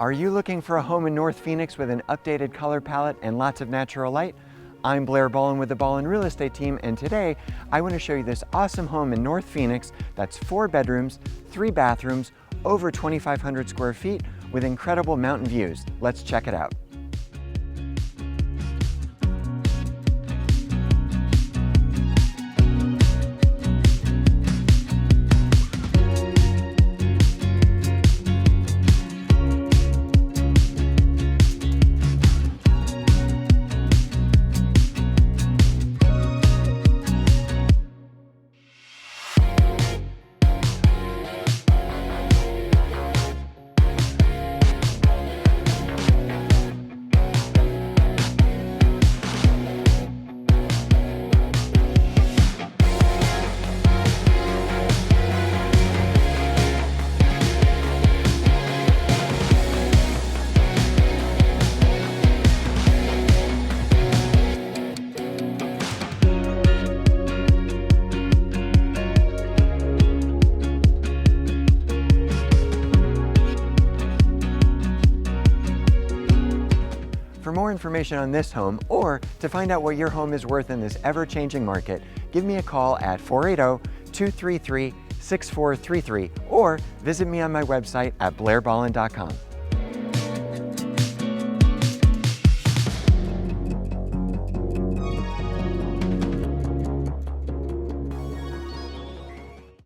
Are you looking for a home in North Phoenix with an updated color palette and lots of natural light? I'm Blair Ballin with the Ballin Real Estate Team, and today I want to show you this awesome home in North Phoenix that's 4 bedrooms, 3 bathrooms, over 2,500 square feet with incredible mountain views. Let's check it out. For more information on this home, or to find out what your home is worth in this ever-changing market, give me a call at 480-233-6433 or visit me on my website at blairballin.com.